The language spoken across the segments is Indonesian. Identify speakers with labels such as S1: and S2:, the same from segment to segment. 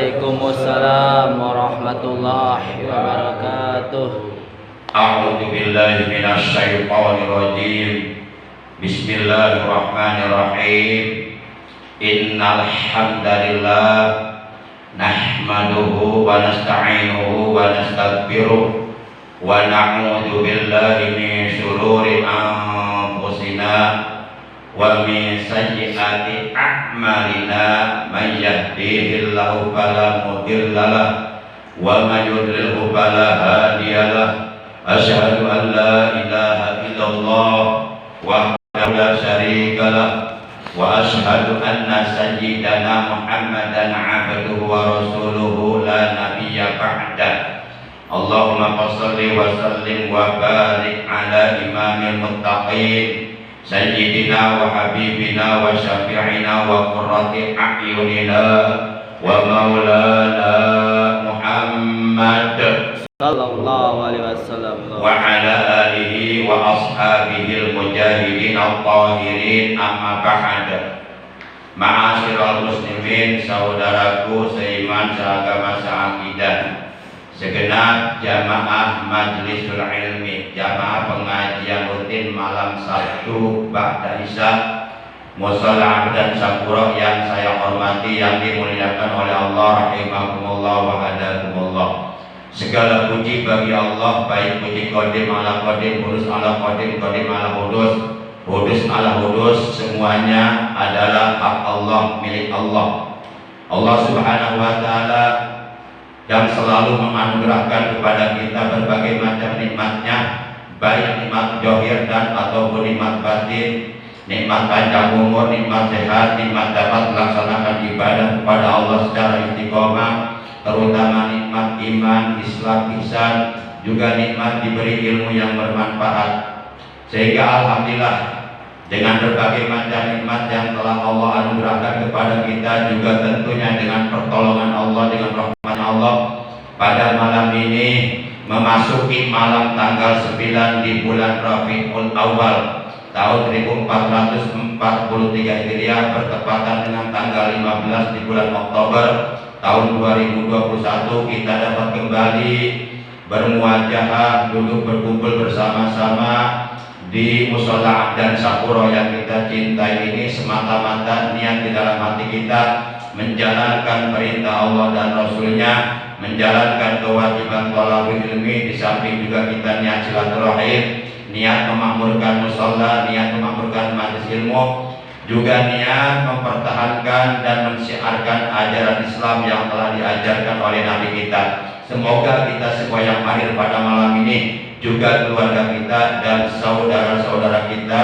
S1: Waalaikumsalam warahmatullahi wabarakatuh.
S2: A'udzu billahi minasy syaithanir rajim. Bismillahirrahmanirrahim. Innal hamdalillah nahmaduhu wa nasta'inuhu wa nastaghfiruh wa na'udzu billahi min shururi anfusina wa min sayyiati a'malina may yahdihillahu fala mudilla lahu wa may yudlilhu fala hadiya lahu. Asyhadu an la ilaha illallah wahdahu la syarika lahu wa asyhadu anna sayyidana Muhammadan 'abduhu wa rasuluhu la nabiyya ba'da. Allahumma shalli wa sallim wa barik ala imamil muttaqin Sayyidina wa habibina wa syafi'ina wa qurrati a'yunina wa maulana Muhammad
S1: Sallallahu alaihi wasallam
S2: wa ala alihi wa ashabihil mujahidin al-tahirin amma ba'd. Ma'asyiral muslimin, saudaraku seiman, seagama, seakidah, segenap jamaah majlisul ilmi, jamaah pengajian rutin malam Sabtu ba'da Isya Mushola dan Syakura yang saya hormati, yang dimuliakan oleh Allah rahimakumullah wa hadakumullah. Segala puji bagi Allah, baik puji qadim ala qadim, hudus ala qadim, qadim ala hudus, hudus ala hudus, semuanya adalah hak Allah, milik Allah. Allah subhanahu wa ta'ala yang selalu menganugerahkan kepada kita berbagai macam nikmatnya, baik nikmat zahir dan ataupun nikmat batin, nikmat panjang umur, nikmat sehat, nikmat dapat melaksanakan ibadah kepada Allah secara istiqomah, terutama nikmat iman, Islam, ihsan, juga nikmat diberi ilmu yang bermanfaat. Sehingga alhamdulillah dengan berbagai macam nikmat yang telah Allah anugerahkan kepada kita, juga tentunya dengan pertolongan Allah, dengan rahmat Allah, pada malam ini memasuki malam tanggal 9 di bulan Rabiul Awal tahun 1443 Hijriah, bertepatan dengan tanggal 15 di bulan Oktober tahun 2021, kita dapat kembali bermuajahah, duduk berkumpul bersama-sama di Mushola dan Syakura yang kita cintai ini, semata-mata niat di dalam hati kita menjalankan perintah Allah dan Rasulnya, menjalankan kewajiban thalabul ilmi, di samping juga kita niat silaturahim, niat memakmurkan mushola, niat memakmurkan majelis ilmu, juga niat mempertahankan dan mensiarkan ajaran Islam yang telah diajarkan oleh Nabi kita. Semoga kita semua yang hadir pada malam ini, juga keluarga kita dan saudara-saudara kita,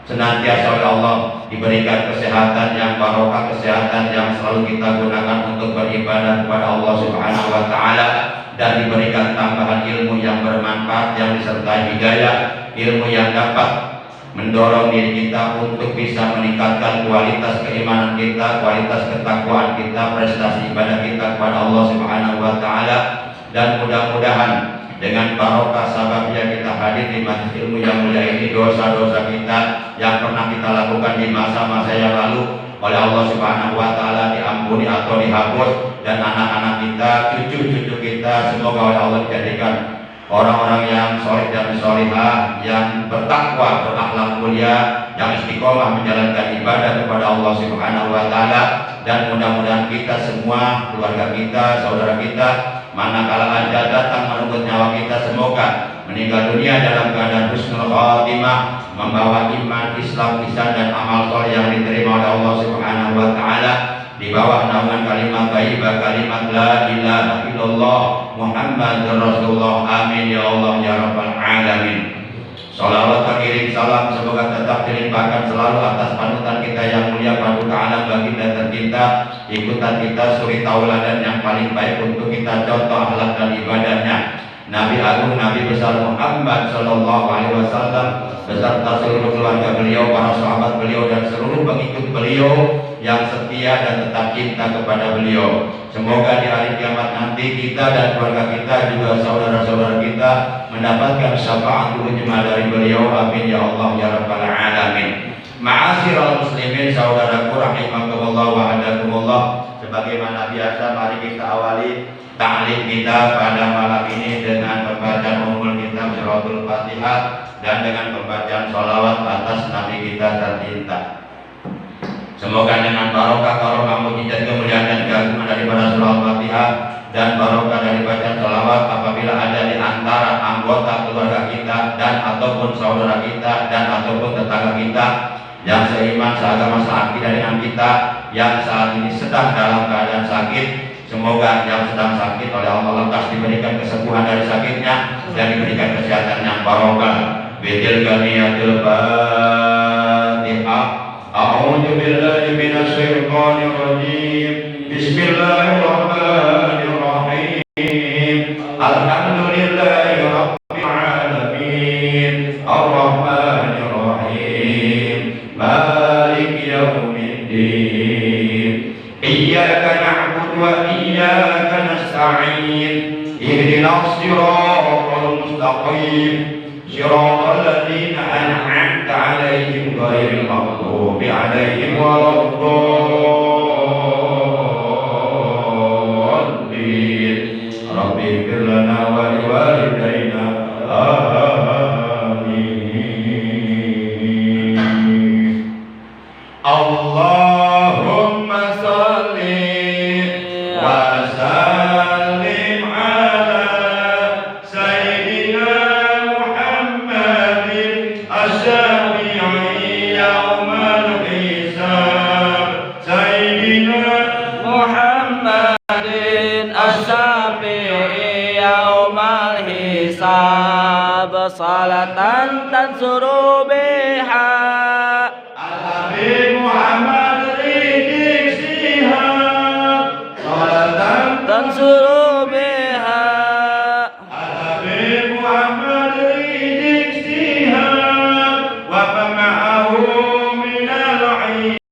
S2: senantiasa oleh Allah diberikan kesehatan yang barokah, kesehatan yang selalu kita gunakan untuk beribadah kepada Allah Subhanahu wa ta'ala, dan diberikan tambahan ilmu yang bermanfaat, yang disertai hidayah, ilmu yang dapat mendorong diri kita untuk bisa meningkatkan kualitas keimanan kita, kualitas ketakwaan kita, prestasi ibadah kita kepada Allah Subhanahu wa ta'ala. Dan mudah-mudahan dengan barokah sababnya kita hadir di majelis ilmu yang mulia ini, dosa-dosa kita yang pernah kita lakukan di masa-masa yang lalu oleh Allah Subhanahu wa ta'ala diampuni atau dihapus, dan anak-anak kita, cucu-cucu kita, semoga oleh Allah dijadikan orang-orang yang soleh dan solihah, yang bertakwa, berakhlak mulia, yang istiqomah menjalankan ibadah kepada Allah Subhanahu wa ta'ala. Dan mudah-mudahan kita semua, keluarga kita, saudara kita, manakala ajal datang menunggu nyawa kita, semoga meninggal dunia dalam keadaan husnul khatimah, membawa iman, Islam, ihsan, dan amal soleh yang diterima oleh Allah Subhanahu wa ta'ala, di bawah naungan kalimat thayyibah, kalimat la ilaha illallah Muhammadur Rasulullah. Amin ya Allah ya rabbal alamin. Salawat terkirim salam semoga tetap dilimpahkan selalu atas panutan kita yang mulia, paduka alam, baginda tercinta, ikutan kita, suri tauladan yang paling baik untuk kita contoh akhlak dan ibadahnya, Nabi Agung, Nabi besar Muhammad Sallallahu Alaihi Wasallam, beserta seluruh keluarga beliau, para sahabat beliau, dan seluruh pengikut beliau yang setia dan tetap cinta kepada beliau. Semoga di hari kiamat nanti kita dan keluarga kita, juga saudara-saudara kita, mendapatkan syafaat ujma dari beliau. Amin ya Allah ya rabbal alamin. Ma'asyiral muslimin, saudaraku rahimakumullah wa hadakumullah. Sebagaimana biasa, mari kita awali ta'lim kita pada malam ini dengan pembacaan Ummul Kitab Suratul Fatihah dan dengan pembacaan sholawat atas Nabi kita tercinta. Semoga dengan barokah mujizat kemuliaan dan keagungan daripada surah Al-Fatihah dan barokah dari bacaan sholawat apabila ada di antara anggota keluarga kita dan ataupun saudara kita dan ataupun tetangga kita yang seiman seagama seakidah dengan kita yang saat ini sedang dalam keadaan sakit, semoga yang sedang sakit oleh Allah lekas diberikan kesembuhan dari sakitnya dan diberikan kesehatan yang barokah. Bidil kaniyatil Fatihah. A'udzu billahi minasy syaithanir rajim. Bismillahirrahmanirrahim. Alhamdulillahi rabbil alamin. Ar-Rahmanir Rahim. Maliki yaumiddin. Iyyaka na'budu wa iyyaka nasta'in. Ihdinas siratal mustaqim. Shiratal ladzina an'amta 'alaihim ghairil maghdubi 'alaihim waladdallin. Rabbi ighfir lana wa liwalidayna. Amin. Allahumma shalli wa sallim ala sayyidina Muhammadin asy-syafi'i yaumal hisab. Sayyidina
S1: Muhammadin asy-syafi'i yaumal hisab. Salatan tansuru biha
S2: Al-Habib Muhammad Rizik Shihab. Salatan
S1: tansuru biha
S2: Al-Habib Muhammad Rizik Shihab wa ma'ahu minal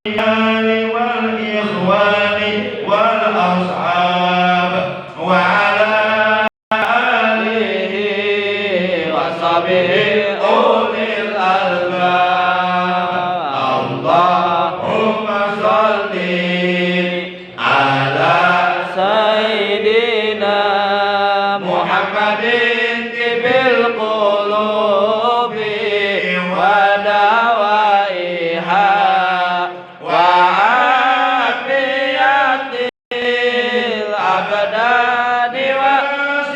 S2: iyali wal ikhwani wal ashab wa ala alihi wa sahbihi ulil albab. Allahumma shalli ala
S1: Sayyidina Muhammadin tibil qulubi wa dawaiha wa afiyatil abdani wa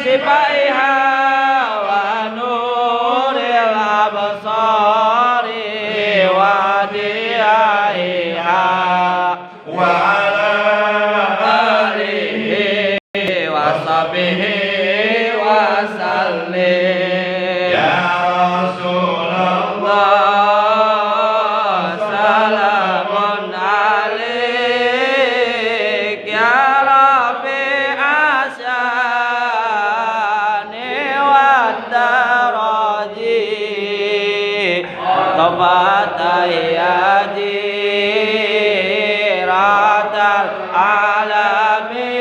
S1: sifaiha wa nuril absari wa diyaiha
S2: wa ala
S1: alihi wa sahbihi wa sallim.
S2: ya Rasulullah.
S1: Allah salamun alaik ya Rabbi asyani wa daraji tafatayadi ratal alami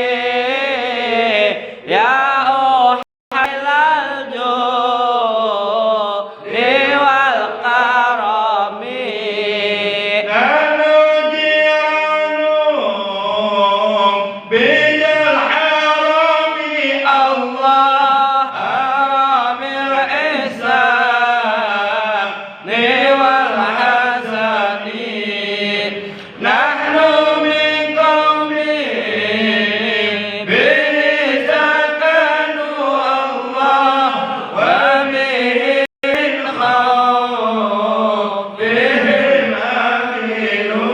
S1: ya uhailal judi wal karami.
S2: Nahnu jiranum bijal harami
S1: Allah haramil ihsan wal hasani. Nahnu min qaumi bihi sakanu Allah wa bihi min khawfihim aminu.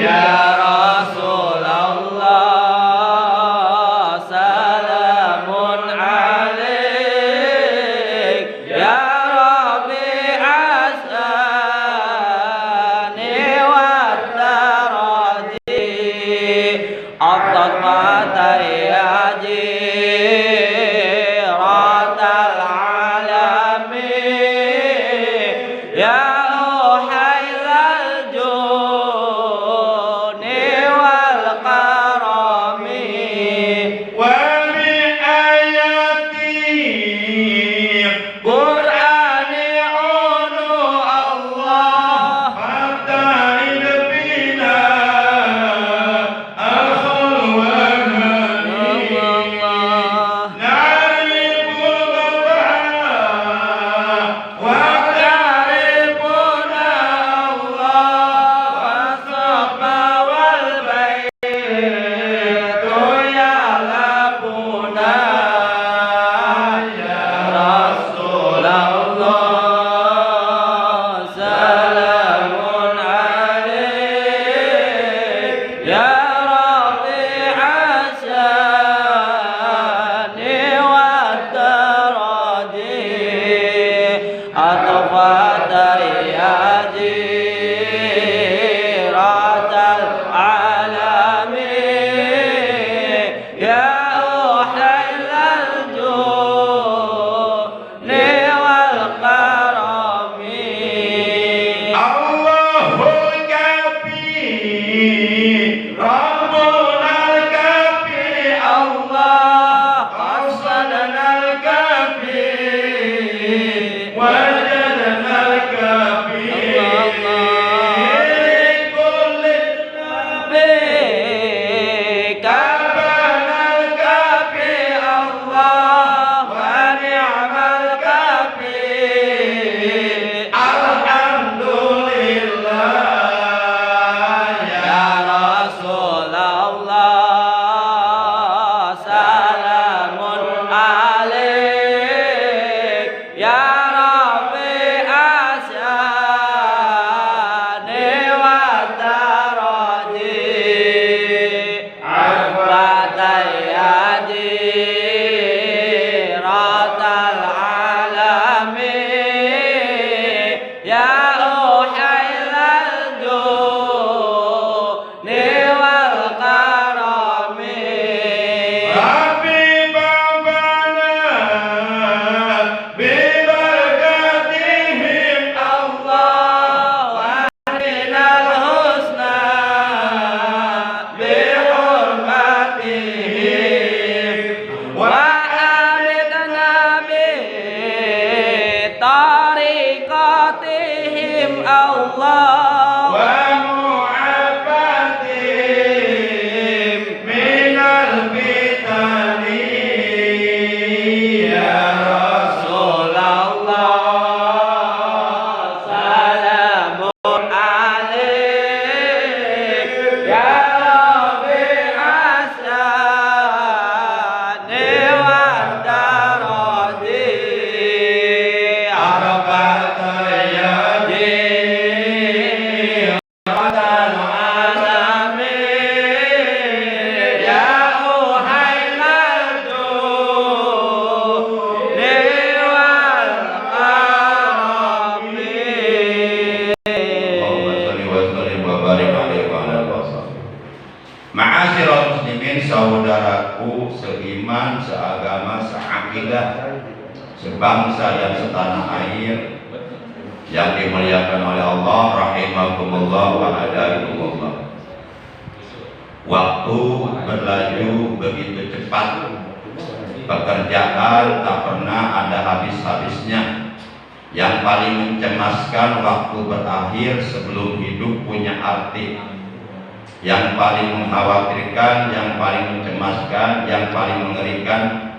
S1: Ya Rasulullah salamun alaik ya Rabbi asani wa daraji atat matayaji ratal alami ya uhailal juni wal karami.
S2: wa bi ayati
S1: Qur'ani unu Allah
S2: fata'id bina Ma'asyiral muslimin, saudaraku seiman, seagama, seakidah, sebangsa dan setanah air yang dimuliakan oleh Allah, rahimakumullah wa adakumullah. Waktu berlaju begitu cepat, pekerjaan tak pernah ada habis-habisnya. Yang paling mencemaskan waktu berakhir sebelum hidup punya arti. Yang paling mengkhawatirkan, yang paling mencemaskan, yang paling mengerikan,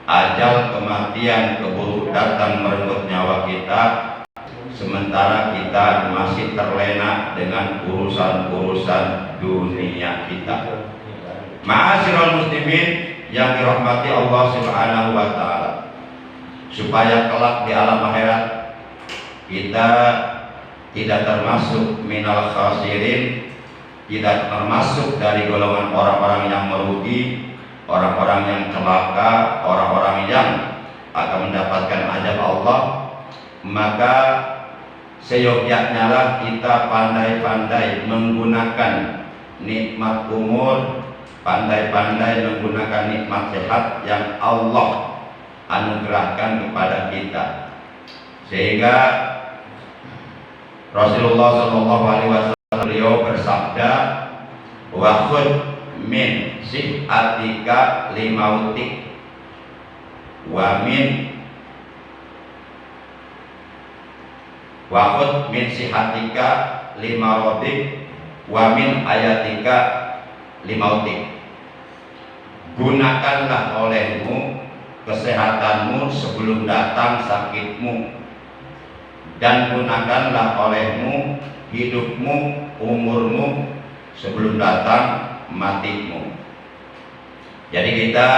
S2: ajal, kematian, keburu datang merenggut nyawa kita, sementara kita masih terlena dengan urusan-urusan dunia kita. Ma'asyiral muslimin yang dirahmati Allah Subhanahu wa taala, supaya kelak di alam akhirat kita tidak termasuk minal khasirin, tidak termasuk dari golongan orang-orang yang merugi, orang-orang yang celaka, orang-orang yang akan mendapatkan azab Allah. Maka seyogyanya lah kita pandai-pandai menggunakan nikmat umur, pandai-pandai menggunakan nikmat sehat yang Allah anugerahkan kepada kita, sehingga Rasulullah SAW beliau bersabda, wa khud min sihatika limautik wa min sihatika limautik wa min ayatika limautik. Gunakanlah olehmu kesehatanmu sebelum datang sakitmu, dan gunakanlah olehmu hidupmu, umurmu sebelum datang matimu. Jadi kita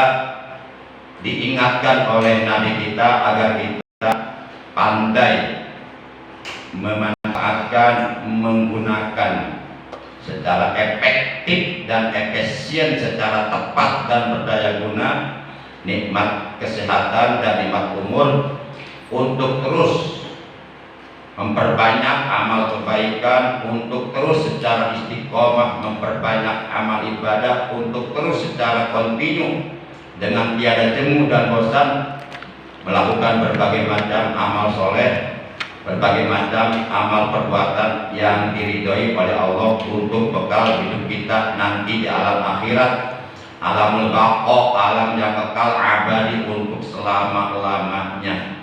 S2: diingatkan oleh Nabi kita agar kita pandai memanfaatkan, menggunakan secara efektif dan efisien, secara tepat dan berdaya guna nikmat kesehatan dan nikmat umur untuk terus memperbanyak amal kebaikan, untuk terus secara istiqomah memperbanyak amal ibadah, untuk terus secara kontinu dengan tiada jemu dan bosan melakukan berbagai macam amal soleh, berbagai macam amal perbuatan yang diridhoi oleh Allah untuk bekal hidup kita nanti di alam akhirat, alamul baqa, alam yang kekal abadi untuk selama-lamanya,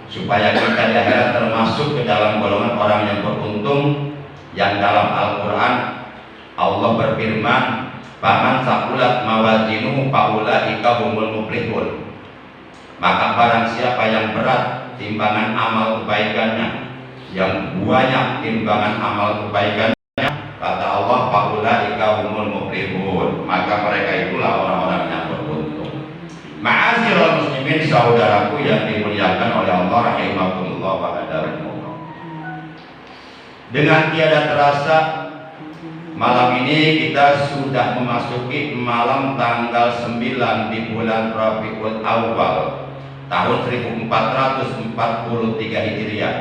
S2: supaya kita di akhirat termasuk ke dalam golongan orang yang beruntung. Yang dalam Al-Quran Allah berfirman, faman saqulat mawazinuhu faulaika humul muflihun. Maka barang siapa yang berat timbangan amal kebaikannya, yang banyak timbangan amal kebaikannya, kata Allah, faulaika humul muflihun, maka mereka itulah orang-orang yang beruntung. Ma'asyiral muslimin, saudaraku yang dimuliakan oleh Allah, rahimakumullah wa adakumullah. Dengan tiada terasa malam ini kita sudah memasuki malam tanggal 9 di bulan Rabiul Awal tahun 1443 Hijriah,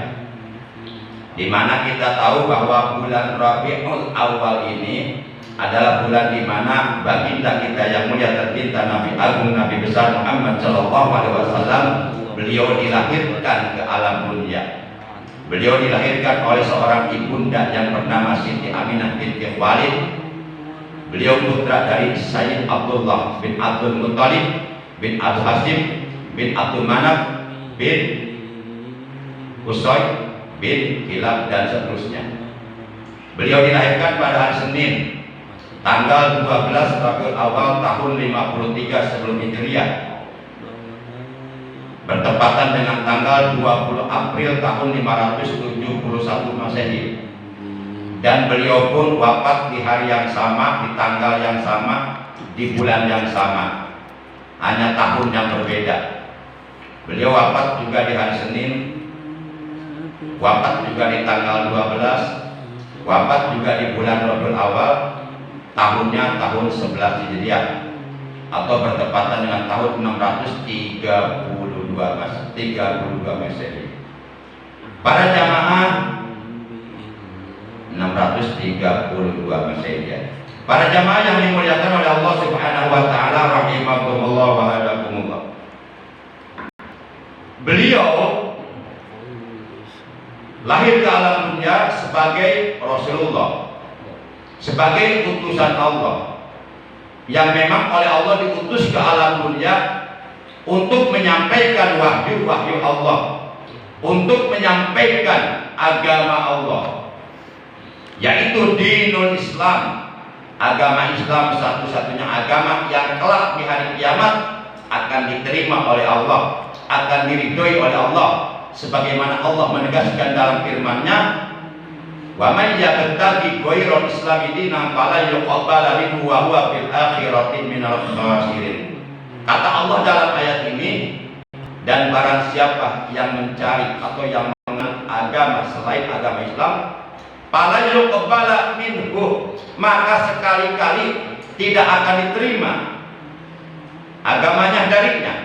S2: di mana kita tahu bahwa bulan Rabiul Awal ini adalah bulan di mana baginda kita yang mulia tercinta Nabi Agung Nabi besar Muhammad Shallallahu Alaihi Wasallam beliau dilahirkan ke alam dunia. Beliau dilahirkan oleh seorang ibunda yang bernama Siti Aminah binti Khalid. Beliau putra dari Sayyid Abdullah bin Abdul Muttalib bin Al Hasim bin Abdul Manaf bin Qusay bin Kilab dan seterusnya. Beliau dilahirkan pada hari Senin tanggal 12 Rabiul Awal tahun 53 sebelum Hijriah, bertepatan dengan tanggal 20 April tahun 571 Masehi. Dan beliau pun wafat di hari yang sama, di tanggal yang sama, di bulan yang sama, hanya tahun yang berbeda. Beliau wafat juga di hari Senin, wafat juga di tanggal 12, wafat juga di bulan Rabiul Awal, tahunnya tahun 11 Hijriah, atau bertepatan dengan tahun 632 Masehi. Para jamaah 632 Masehi. Para jamaah yang dimuliakan oleh Allah Subhanahu wa taala, rahimakumullah wa hadakumullah. Beliau lahir ke alam dunia sebagai Rasulullah, sebagai utusan Allah yang memang oleh Allah diutus ke alam dunia untuk menyampaikan wahyu-wahyu Allah, untuk menyampaikan agama Allah, yaitu dinul Islam. Agama Islam satu-satunya agama yang kelak di hari kiamat akan diterima oleh Allah, akan diridhoi oleh Allah, sebagaimana Allah menegaskan dalam firman-Nya, "Wa may yabtaghi ghairal islami dinan fala yuqbala minhu wa huwa fil akhirati minal khasirin." Kata Allah dalam ayat ini, dan barang siapa yang mencari atau yang mengenal agama selain agama Islam, fala yuqbala minhu, maka sekali-kali tidak akan diterima agamanya darinya.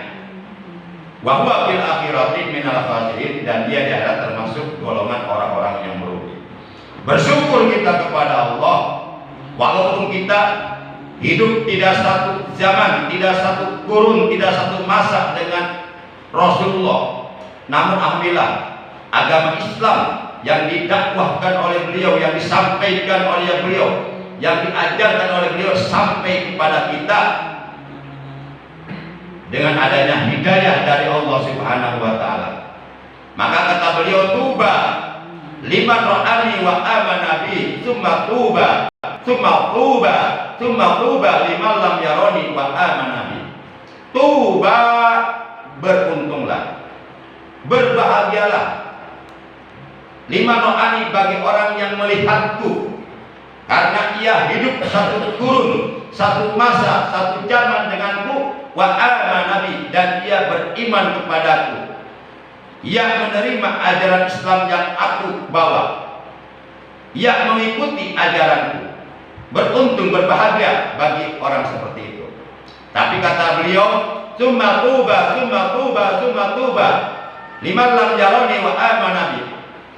S2: Wa huwa fil akhirati minal khasirin, dan dia di akhirat termasuk golongan orang-orang yang merugi. Bersyukur kita kepada Allah, walaupun kita hidup tidak satu zaman, tidak satu kurun, tidak satu masa dengan Rasulullah, namun alhamdulillah agama Islam yang didakwahkan oleh beliau, yang disampaikan oleh beliau, yang diajarkan oleh beliau sampai kepada kita dengan adanya hidayah dari Allah Subhanahu wa taala. Maka kata beliau, tuba liman ra'ani wa amana bi, tsumma tuba, tsumma tuba, tsumma tuba liman lam yarani wa amana bi. Tuba, beruntunglah, berbahagialah, liman ra'ani, bagi orang yang melihatku, karena ia hidup satu kurun, satu masa, satu zaman denganku, wa amana bi, dan ia beriman kepadaku, ia menerima ajaran Islam yang aku bawa, ia mengikuti ajaranku. Beruntung, berbahagia bagi orang seperti itu. Tapi kata beliau, summa tuba, summa tuba, summa tuba liman lam yarani wa amana bi.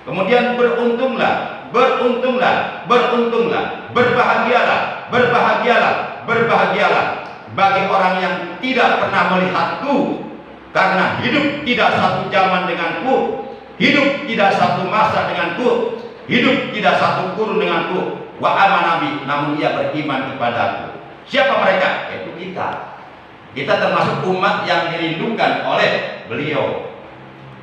S2: Kemudian beruntunglah, beruntunglah, beruntunglah, berbahagialah, berbahagialah, berbahagialah bagi orang yang tidak pernah melihatku, karena hidup tidak satu zaman denganku, hidup tidak satu masa denganku, hidup tidak satu kurun denganku, wa amanabi, namun ia beriman kepadaku. Siapa mereka? Yaitu kita. Kita termasuk umat yang dirindukan oleh beliau.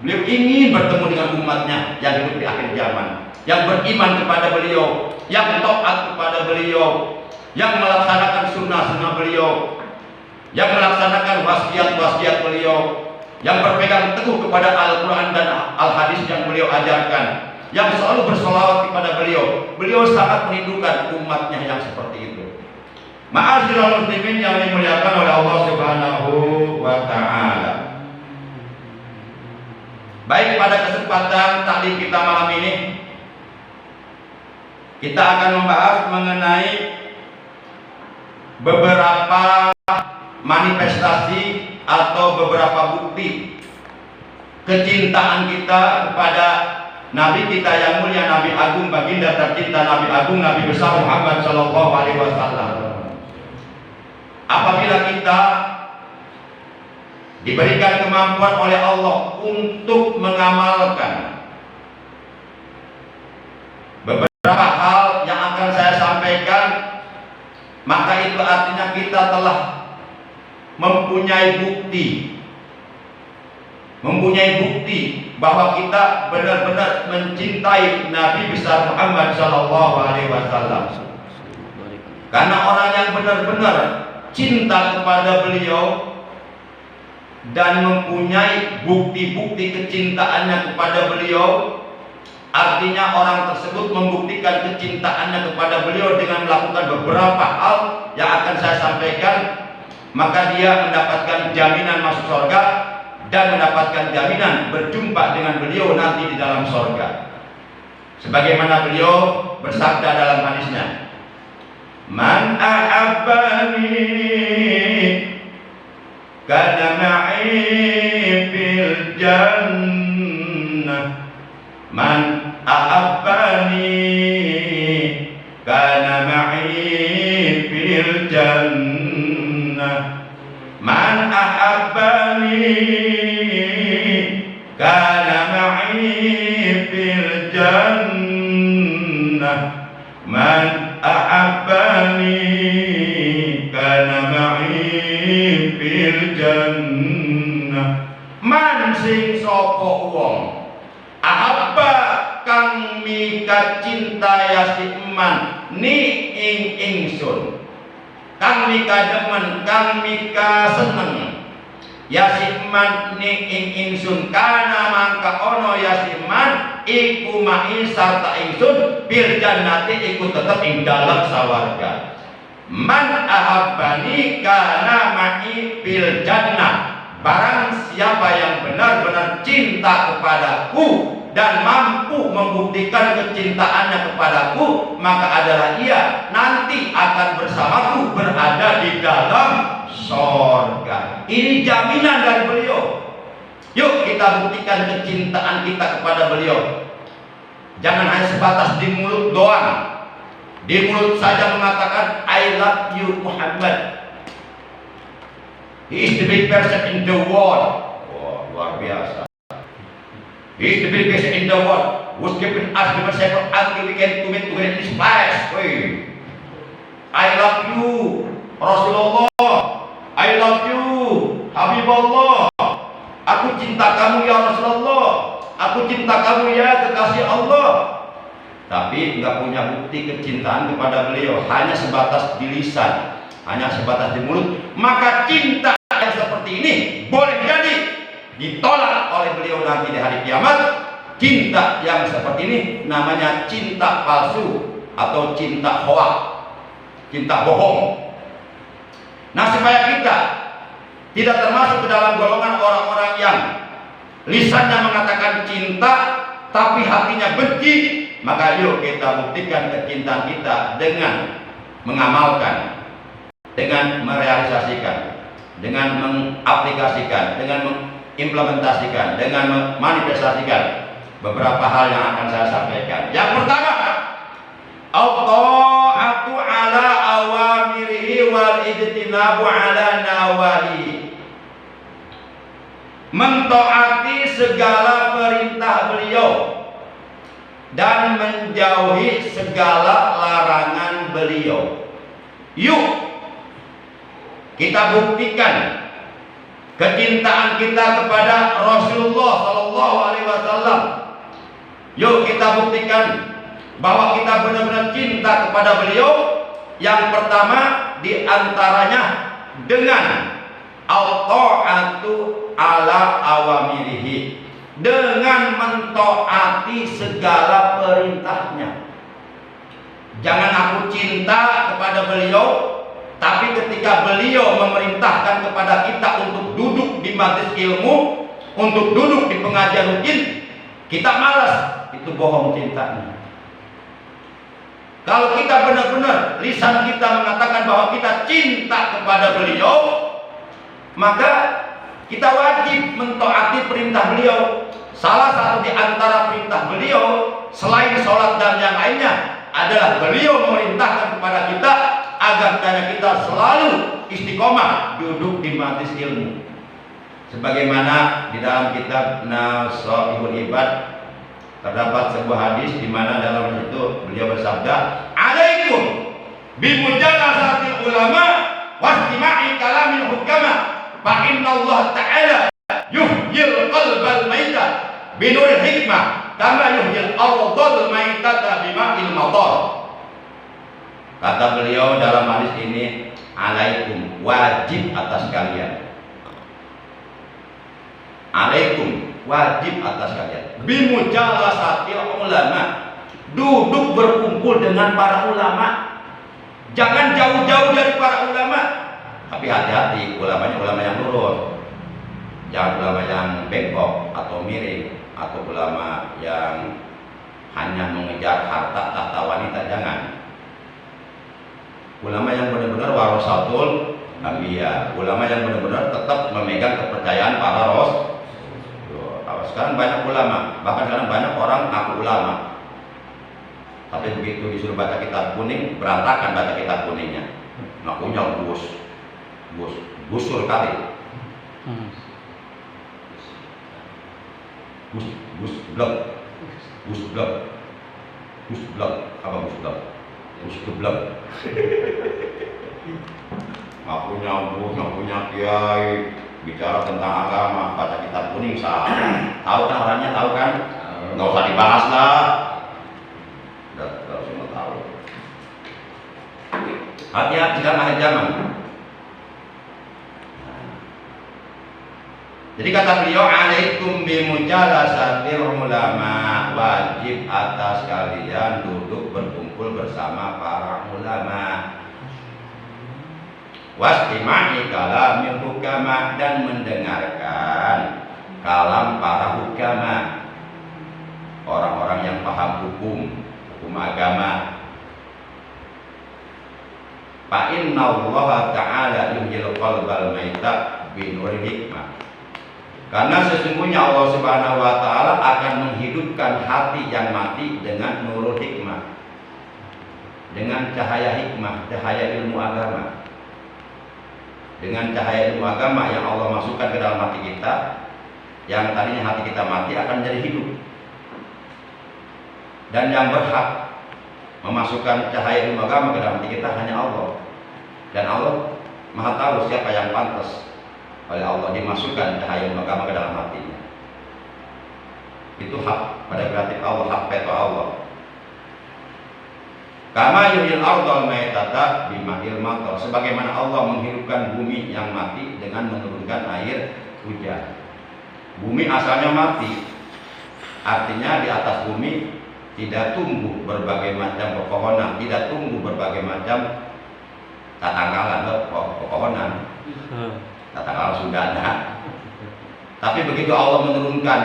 S2: Beliau ingin bertemu dengan umatnya yang hidup di akhir zaman, yang beriman kepada beliau, yang taat kepada beliau, yang melaksanakan sunnah-sunnah beliau, yang melaksanakan wasiat-wasiat beliau, yang berpegang teguh kepada Al-Quran dan Al-Hadis yang beliau ajarkan, yang selalu bersolawat kepada beliau. Beliau sangat merindukan umatnya yang seperti itu. Ma'asyiral muslimin yang dimuliakan oleh Allah Subhanahu wa ta'ala. Baik, pada kesempatan taklim kita malam ini, kita akan membahas mengenai beberapa manifestasi atau beberapa bukti kecintaan kita kepada Nabi kita yang mulia, Nabi Agung, baginda tercinta, Nabi Agung, Nabi besar Muhammad Sallallahu Alaihi Wasallam. Apabila kita diberikan kemampuan oleh Allah untuk mengamalkan beberapa hal yang akan saya sampaikan, maka itu artinya kita telah mempunyai bukti bahwa kita benar-benar mencintai Nabi besar Muhammad Sallallahu Alaihi Wasallam. Karena orang yang benar-benar cinta kepada beliau dan mempunyai bukti-bukti kecintaannya kepada beliau, artinya orang tersebut membuktikan kecintaannya kepada beliau dengan melakukan beberapa hal yang akan saya sampaikan, maka dia mendapatkan jaminan masuk surga dan mendapatkan jaminan berjumpa dengan beliau nanti di dalam surga. Sebagaimana beliau bersabda dalam hadisnya, "Man ahabbani kana ma'i fil jannah, man ahabbani kana ma'i Man ahabbani kana ma'i fil jannah. Man ahabbani kana ma'i fil jannah. Man sing sapa wong ahabba kang mika cinta yasiman ni ing ingsun, kang mika demen, kang mika seneng yasiman ni ing ingsun, kana mangka ono yasiman iku mai sarta ingsun bil jannati iku tetep ing dalem sawarga. Man ahabbani kana mai bil jannah. Barang siapa yang benar-benar cinta kepadaku dan mampu membuktikan kecintaannya kepadaku, maka adalah ia nanti akan bersamaku berada di dalam sorga. Ini jaminan dari beliau. Yuk kita buktikan kecintaan kita kepada beliau. Jangan hanya sebatas di mulut doang. Di mulut saja mengatakan I love you Muhammad. He is the big person in the world. Oh, luar biasa. He is the big person in the world. Who's keeping us the second until we can to meet together in this place. I love you, Rasulullah. I love you, Habibullah. Aku cinta kamu ya Rasulullah. Aku cinta kamu ya kekasih Allah. Tapi nggak punya bukti kecintaan kepada beliau, hanya sebatas di lisan, hanya sebatas di mulut. Maka cinta yang seperti ini boleh jadi ditolak oleh beliau nanti di hari kiamat. Cinta yang seperti ini namanya cinta palsu atau cinta hoak, cinta bohong. Nah, supaya kita tidak termasuk ke dalam golongan orang-orang yang lisannya mengatakan cinta tapi hatinya benci, maka yuk kita buktikan kecintaan kita dengan mengamalkan, dengan merealisasikan, dengan mengaplikasikan, dengan mengimplementasikan, dengan memanifestasikan beberapa hal yang akan saya sampaikan. Yang pertama, at-ta'atu ala awamirihi wal ijtinabu ala nawahi. Mentaati segala perintah beliau dan menjauhi segala larangan beliau. Yuk kita buktikan kecintaan kita kepada Rasulullah Sallallahu Alaihi Wasallam. Yuk kita buktikan bahwa kita benar-benar cinta kepada beliau. Yang pertama diantaranya dengan at-ta'atu ala awamirihi, dengan mentaati segala perintahnya. Jangan aku cinta kepada beliau tapi ketika beliau memerintahkan kepada kita untuk duduk di majelis ilmu, untuk duduk di pengajian rutin, kita malas, itu bohong cintanya. Kalau kita benar-benar lisan kita mengatakan bahwa kita cinta kepada beliau, maka kita wajib mentaati perintah beliau. Salah satu di antara perintah beliau selain sholat dan yang lainnya adalah beliau memerintahkan kepada kita agar kita selalu istiqomah duduk di majelis ilmu. Sebagaimana di dalam kitab Nasaihul Ibad terdapat sebuah hadis di mana dalam itu beliau bersabda, "Alaikum bimujalasatil ulama wastima'i kalamil hukama, fa inna Allah Ta'ala yuhyil qalbal maita binuril hikmah kama yuhyil ardal maitata bima'il matar." Kata beliau dalam hadis ini, alaikum, wajib atas kalian. Alaikum, wajib atas kalian. Bimujalasatil ulama, duduk berkumpul dengan para ulama. Jangan jauh-jauh dari para ulama. Tapi hati-hati, ulamanya ulama yang lurus. Jangan ulama yang bengkok atau miring, atau ulama yang hanya mengejar harta tahta wanita, jangan. Ulama yang benar-benar warasatul anbiya, ulama yang benar-benar tetap memegang kepercayaan para rasul. Sekarang banyak ulama, bahkan sekarang banyak orang ngaku ulama, tapi begitu disuruh baca kitab kuning, berantakan baca kitab kuningnya. Ngakunya gus, Gusur kali. Gusblek. Apa gusblek? Gusblek. Nggak punya kiai bicara tentang agama, baca kitab kuning sah. Tahu kan orangnya, tahu kan? Nggak usah dibahas lah. Udah semua tahu. Hati-hati dalam akhir zaman. Jadi kata beliau, alaikum bimujalasatil ulama, wajib atas kalian duduk berkumpul bersama para ulama. Wastima'i kalamil hukama, dan mendengarkan kalam para hukama, orang-orang yang paham hukum agama. Fa inna Allah ta'ala yuhyil qalbal maita binuril hikmah. Karena sesungguhnya Allah Subhanahu wa taala akan menghidupkan hati yang mati dengan nurul hikmah, dengan cahaya hikmah, cahaya ilmu agama. Dengan cahaya ilmu agama yang Allah masukkan ke dalam hati kita, yang tadinya hati kita mati akan menjadi hidup. Dan yang berhak memasukkan cahaya ilmu agama ke dalam hati kita hanya Allah. Dan Allah Maha tahu siapa yang pantas oleh Allah dimasukkan cahaya ilmu agama ke dalam hatinya. Itu hak pada kreatif Allah, hak veto Allah. Kama yuhyil ardal maitata bima'il matar, sebagaimana Allah menghidupkan bumi yang mati dengan menurunkan air hujan. Bumi asalnya mati, artinya di atas bumi tidak tumbuh berbagai macam pepohonan, tidak tumbuh berbagai macam tatangkalan pepohonan. Tatangkalan sudah ada. Tapi begitu Allah menurunkan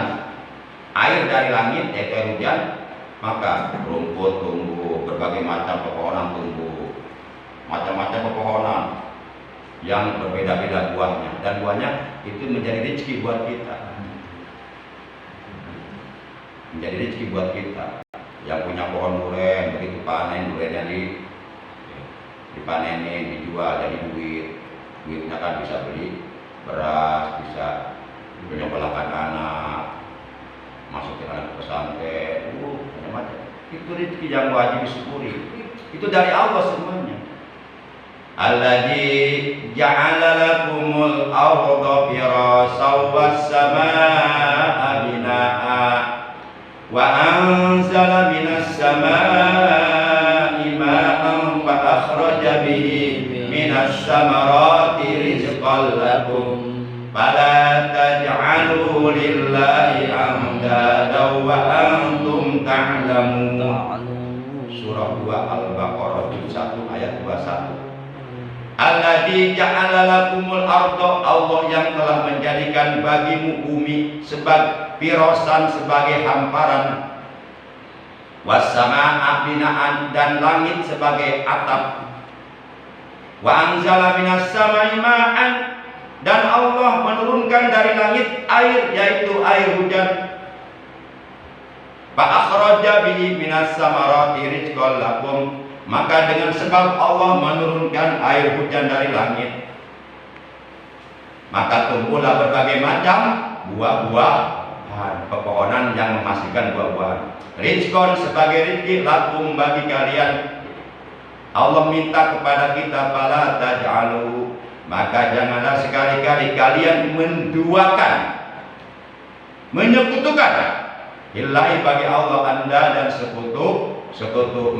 S2: air dari langit, yaitu air hujan, maka rumput tumbuh, berbagai macam pepohonan tumbuh, macam-macam pepohonan yang berbeda-beda buahnya, dan buahnya itu menjadi rezeki buat kita, menjadi rezeki buat kita. Yang punya pohon durian, begitu panen duriannya dipanenin, dijual jadi duitnya kan bisa beli beras, bisa menyekolahkan anak, masukin anak ke pesantren, macam-macam. Itu rezeki yang wajib disyukuri. Itu dari Allah semuanya. Alladzi ja'ala lakumul arda firasyan was samaa'a binaa'a wa anzala minas samaa'i ma'an fa akhraja bihi minas samarati rizqan lakum fala taj'alu lillahi amdadan wa antum ta'lamun. Surah 2 Al-Baqarah juz 1 ayat 21. Alladzi ja'ala lakumul arda, Allah yang telah menjadikan bagimu bumi sebagai firasan, sebagai hamparan, was-samaa'a binaan, dan langit sebagai atap, wa anzala minas samaa'i ma'an, dan Allah menurunkan dari langit air, yaitu air hujan, fa akhraja bihi minas samarati rizqan lakum, maka dengan sebab Allah menurunkan air hujan dari langit, maka tumbuhlah berbagai macam buah-buahan, pepohonan yang menghasilkan buah-buahan. Rizqan sebagai rezeki lakum bagi kalian. Allah minta kepada kita, fala taj'alu, maka janganlah sekali-kali kalian menduakan, menyekutukan lillahi bagi Allah anda dan sekutu,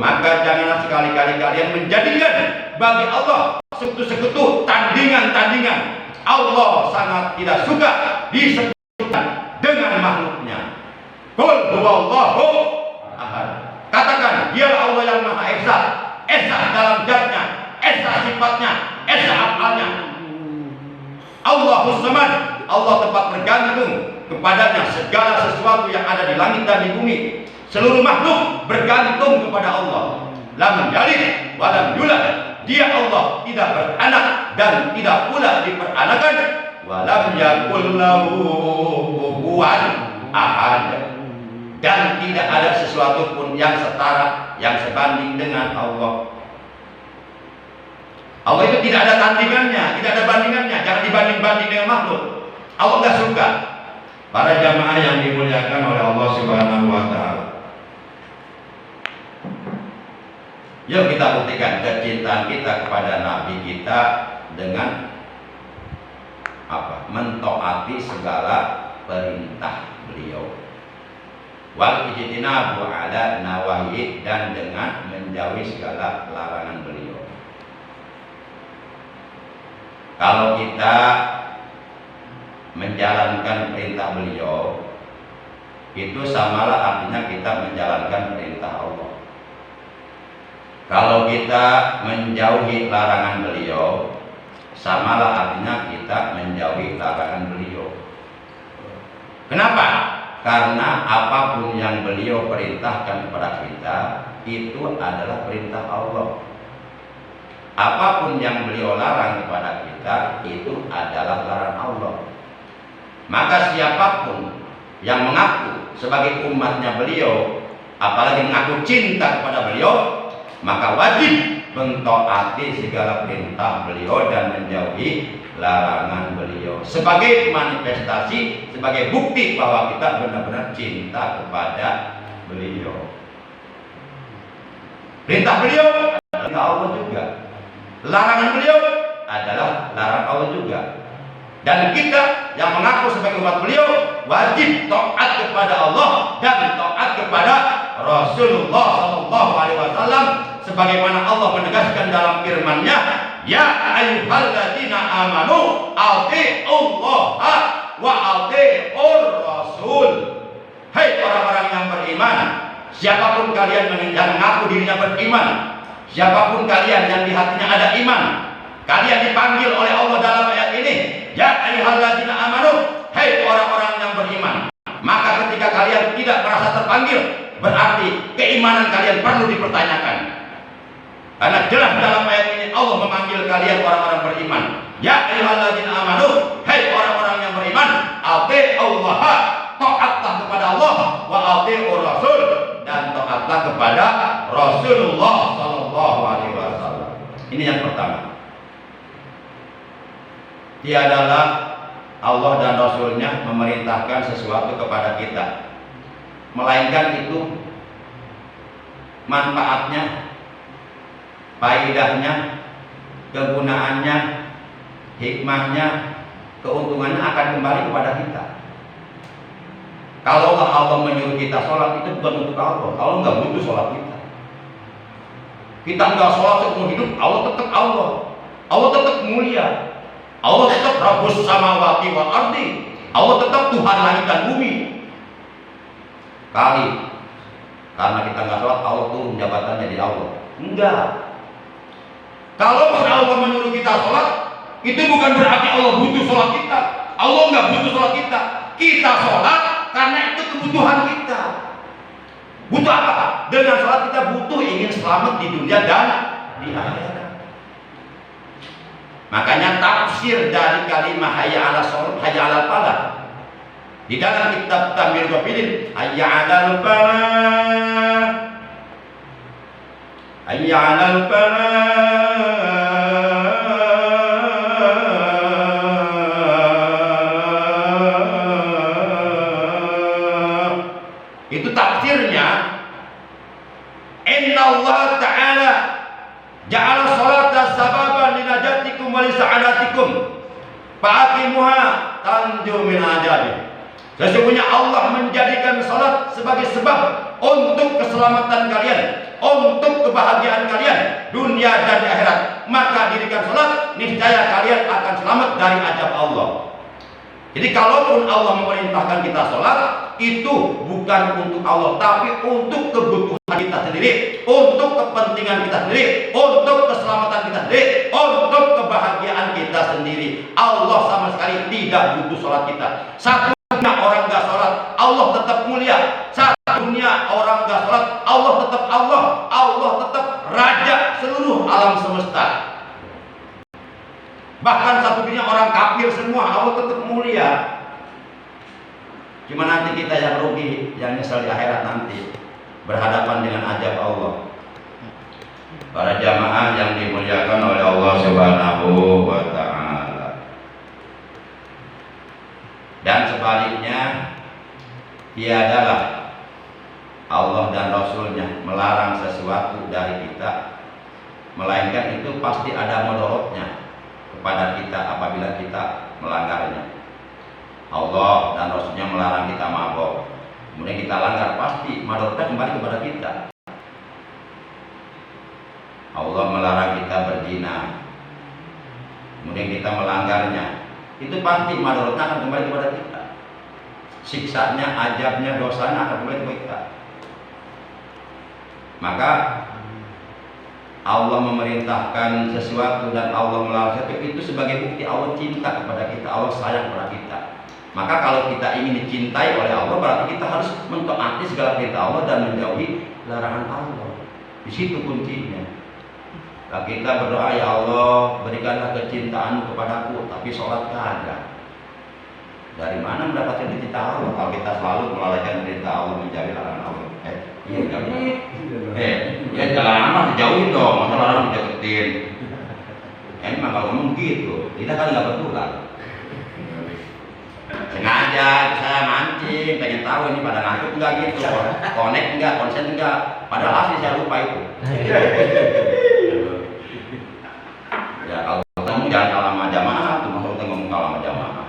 S2: maka janganlah sekali-kali kalian menjadikan bagi Allah sekutu-sekutu, tandingan-tandingan. Allah sangat tidak suka disekutukan dengan makhluknya. Qul huwallahu ahad. Katakan, dialah Allah yang Maha Esa, Esa dalam zatnya, Esa sifatnya, Esa afalnya. Allahus Samad, Allah tempat bergantung kepadanya segala sesuatu yang ada di langit dan di bumi. Seluruh makhluk bergantung kepada Allah. Lam yalid wa lam yulad, Dia Allah tidak beranak dan tidak pula diperanakan. Wa lam yakul lahu kufuwan ahad, dan tidak ada sesuatu pun yang setara, yang sebanding dengan Allah. Allah itu tidak ada tandingannya, tidak ada bandingannya. sebagai makhluk. Allah nggak suka. Para jamaah yang dimuliakan oleh Allah Subhanahu wa taala. Yuk kita buktikan kecintaan kita kepada Nabi kita dengan apa? Mentaati segala perintah beliau. Wal ijtinabu ala nawahi, dan dengan menjauhi segala larangan beliau. Kalau kita menjalankan perintah beliau, itu samalah artinya kita menjalankan perintah Allah. Kalau kita menjauhi larangan beliau, samalah artinya kita menjauhi larangan beliau. Kenapa? Karena apapun yang beliau perintahkan kepada kita, itu adalah perintah Allah. Apapun yang beliau larang kepada kita, itu adalah larangan Allah. Maka siapapun yang mengaku sebagai umatnya beliau, apalagi mengaku cinta kepada beliau, maka wajib mentaati segala perintah beliau dan menjauhi larangan beliau, sebagai manifestasi, sebagai bukti bahwa kita benar-benar cinta kepada beliau. Perintah beliau adalah Allah juga, larangan beliau adalah larangan Allah juga. Dan kita yang mengaku sebagai umat beliau wajib taat kepada Allah dan taat kepada Rasulullah SAW, sebagaimana Allah menegaskan dalam firman-Nya, ya ayyuhalladzina amanu atiiullaha wa atiiur rasul. Hai orang-orang yang beriman, siapapun kalian yang mengaku dirinya beriman, siapapun kalian yang di hatinya ada iman, kalian dipanggil oleh Allah dalam ayat ini, ya ayyuhalladzina amanu, hai orang-orang yang beriman. Maka ketika kalian tidak merasa terpanggil, berarti keimanan kalian perlu dipertanyakan. Karena jelas dalam ayat ini Allah memanggil kalian orang-orang beriman. Ya ayyuhalladzina amanu, hai orang-orang yang beriman, atiiullaha, taatlah kepada Allah, wa atiiur rasul, dan taatlah kepada Rasulullah sallallahu alaihi wasallam. Ini yang pertama. Tiadalah Allah dan Rasulnya memerintahkan sesuatu kepada kita, melainkan itu manfaatnya, faedahnya, kegunaannya, hikmahnya, keuntungannya akan kembali kepada kita. Kalau Allah menyuruh kita sholat, itu bukan untuk Allah. Allah nggak butuh sholat kita. Kita nggak sholat seumur hidup, Allah tetap Allah. Allah tetap mulia. Allah tetap Rabbus samawati wal ardi. Allah tetap Tuhan langit dan bumi. Kali karena kita nggak sholat, Allah turun jabatannya di Allah. Enggak. Kalau Allah menyuruh kita sholat, itu bukan berarti Allah butuh sholat kita. Allah nggak butuh sholat kita. Kita sholat karena itu kebutuhan kita. Butuh apa? Dengan sholat kita butuh ingin selamat di dunia dan di akhirat. Makanya tafsir dari kalimat hayya 'ala sholat, hayya 'alal falah, di dalam kitab Tamir Ghafilin, hayya 'alal falah, hayya 'alal falah, itu tafsirnya, inna Allah ta'ala ja'ala sholata sababan linajatikum wa lisa'adatikum fa'aqimuha tanju min ajabi. Sesungguhnya Allah menjadikan salat sebagai sebab untuk keselamatan kalian, untuk kebahagiaan kalian dunia dan di akhirat. Maka dirikan salat, niscaya kalian akan selamat dari azab Allah. Jadi kalaupun Allah memerintahkan kita sholat, itu bukan untuk Allah, tapi untuk kebutuhan kita sendiri, untuk kepentingan kita sendiri, untuk keselamatan kita sendiri, untuk kebahagiaan kita sendiri. Allah sama sekali tidak butuh sholat kita. Satu dunia orang gak sholat, Allah tetap mulia. Satu dunia orang gak sholat, Allah tetap Allah. Allah tetap raja seluruh alam semesta. Bahkan satu dunia orang kafir semua, Allah tetap mulia. Cuma nanti kita yang rugi, yang nyesal di akhirat nanti, berhadapan dengan azab Allah. Para jamaah yang dimuliakan oleh Allah Subhanahu wa ta'ala, tiadalah Allah dan Rasulnya melarang sesuatu dari kita, melainkan itu pasti ada mudaratnya kepada kita apabila kita melanggarnya. Allah dan Rasulnya melarang kita mabok, kemudian kita langgar, pasti mudaratnya kembali kepada kita. Allah melarang kita berzina, kemudian kita melanggarnya, itu pasti mudaratnya akan kembali kepada kita. Siksanya, azabnya, dosanya akan kembali kepada kita. Maka Allah memerintahkan sesuatu dan Allah melarang sesuatu itu sebagai bukti Allah cinta kepada kita, Allah sayang kepada kita. Maka kalau kita ingin dicintai oleh Allah, berarti kita harus mentaati segala perintah Allah dan menjauhi larangan Allah. Di situ kuncinya. Nah, kita berdoa, ya Allah berikanlah kecintaan kepadaku, tapi sholat kagak. Dari mana mendapatkan cinta Allah kalau kita selalu melalaikan perintah Allah, menjauhi larangan Allah? Iya, ya jangan lama dijauhin dong, masa larangan dideketin. Ini mah kalau ngomong gitu, kita kan nggak betulan. Sengaja saya mancing, pengen tahu ini pada ngantuk enggak gitu, connect enggak, konsen enggak, padahal asli saya lupa itu. Ya kalau ngomong jangan kalah sama jamaah, tuh maksudnya ngomong kalah sama jamaah.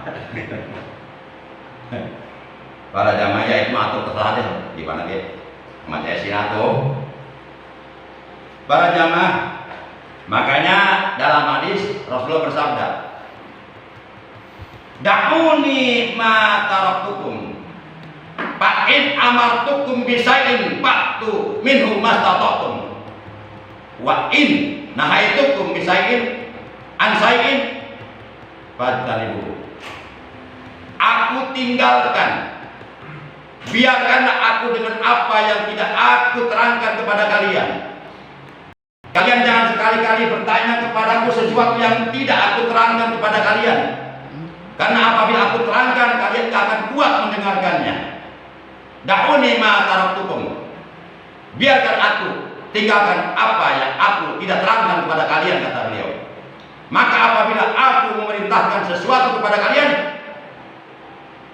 S2: Para jamaah ya itu atur terserah deh, di mana dia, sama saya sinato. Para jamaah, makanya dalam hadis Rasulullah bersabda, da'uni ma taraktukum fa in amartukum bi syai'in fa'tu minhu mastata'tum wa in nahaitukum bi syai'in an syai'in fajtanibuhu. Aku tinggalkan, biarkanlah aku dengan apa yang tidak aku terangkan kepada kalian. Kalian jangan sekali-kali bertanya kepadaku sesuatu yang tidak aku terangkan kepada kalian. Karena apabila aku terangkan, kalian tidak akan kuat mendengarkannya. Da'uni ma taraktukum. Biarkan aku tinggalkan apa yang aku tidak terangkan kepada kalian, kata beliau. Maka apabila aku memerintahkan sesuatu kepada kalian,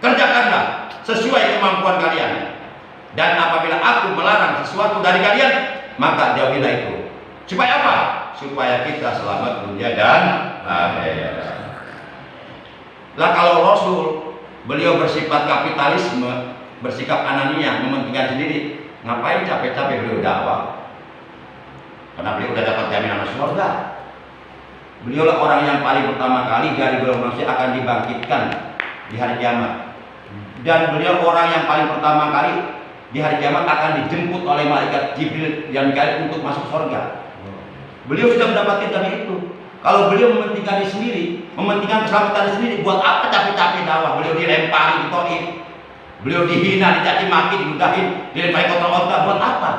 S2: kerjakanlah sesuai kemampuan kalian. Dan apabila aku melarang sesuatu dari kalian, maka jauhilah itu. Supaya apa? Supaya kita selamat dunia dan akhirat. Lah kalau Rasul, beliau bersifat kapitalisme, bersikap anania, mementingkan sendiri, ngapain capek-capek beliau dakwah? Karena beliau udah dapat jaminan surga. Beliau lah orang yang paling pertama kali dari golongan manusia akan dibangkitkan di hari kiamat. Dan beliau orang yang paling pertama kali di hari kiamat akan dijemput oleh malaikat Jibril yang Mikail untuk masuk surga. Beliau sudah mendapatkan jaminan itu. Kalau beliau mementingkan diri sendiri, mementingkan keselamatan sendiri, buat apa capek-capek dakwah? Beliau dilempari, ditolak, beliau dihina, dicaci maki, diludahin, dilempari kotor-kotor, buat apa?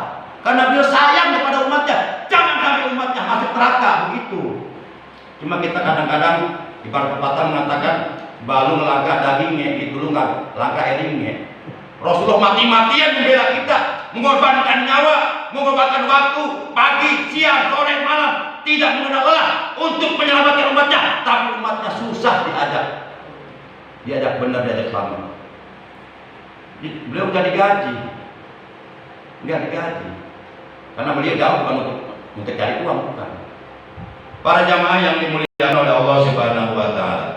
S2: Karena beliau sayang kepada umatnya. Jangan sampai umatnya masuk neraka, begitu. Cuma kita kadang-kadang di para pepatah mengatakan balu ngelangkah dagingnya, ditulung langkah eringnya. Rasulullah mati-matian membela kita, mengorbankan nyawa, mengorbankan waktu, pagi, siang, sore, malam, tidak mengenal lelah untuk menyelamatkan umatnya. Tapi umatnya susah diajak benar, diajak selamat. Beliau nggak digaji, karena beliau jauh bukan untuk cari uang, bukan. Para jamaah yang dimuliakan oleh Allah Subhanahu Wa Taala.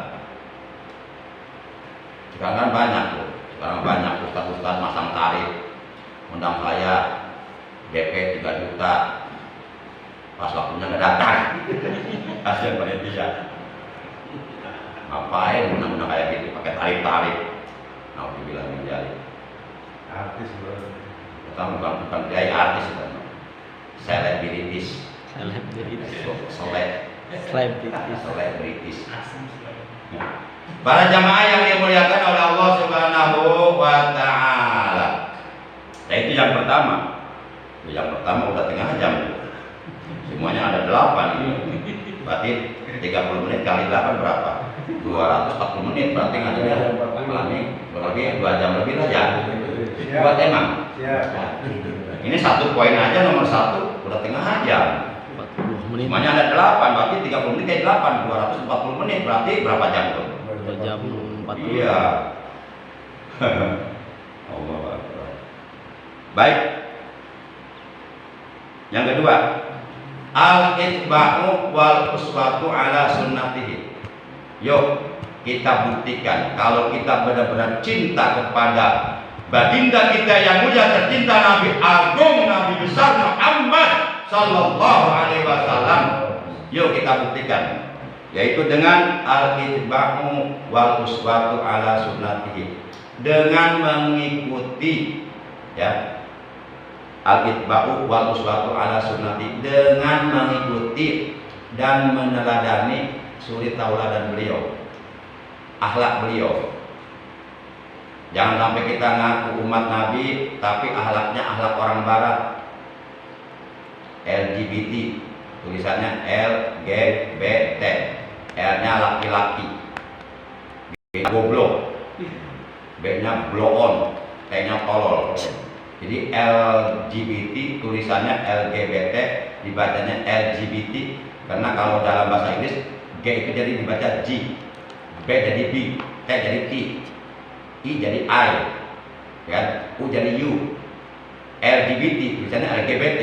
S2: Sekarang banyak tuh, ustaz-ustaz masang tarif, undang saya DP 3 juta. Pas waktunya nggak datang, kasihan panitia. Ngapain undang-undang kayak gitu pakai tarif-tarif? Nah, dibilang menjadi artis bukan gaya artis, kan? Selebritis. Para jamaah yang dimuliakan oleh Allah Subhanahu Wa Taala. Nah, itu yang pertama. Udah tengah jam. Semuanya ada 8 ini. Berarti 30 menit kali 8 berapa? 240 menit, berarti ngajinya lebih 2 jam lebih lah ya. Buat emang. Ini satu poin aja, nomor 1 udah tengah jam. 40 menit. Semuanya ada 8, berarti 30 menit kali 8, 240 menit, berarti berapa jam tuh?
S1: 2 jam 40.
S2: Iya. Allah Akbar. Baik. Yang kedua, al-itba'u wal uswatu ala sunnatihi. Yuk kita buktikan kalau kita benar-benar cinta kepada baginda kita yang mulia tercinta, Nabi agung, Nabi besar Muhammad sallallahu alaihi wasallam. Yuk kita buktikan, yaitu dengan al-itba'u wal uswatu ala sunnatihi, dengan mengikuti, ya, al-itba'u wal uswatu ala sunnati, dengan mengikuti dan meneladani suri tauladan beliau, akhlak beliau. Jangan sampai kita ngaku umat Nabi tapi akhlaknya akhlak orang barat. LGBT, tulisannya LGBT, L-nya laki-laki, B-nya goblok, B-nya blow on, T-nya tolol. Jadi LGBT tulisannya LGBT, dibacanya LGBT, karena kalau dalam bahasa Inggris G itu jadi dibaca G, B jadi B, T jadi T, I jadi I, kan? U jadi U. LGBT tulisannya LGBT,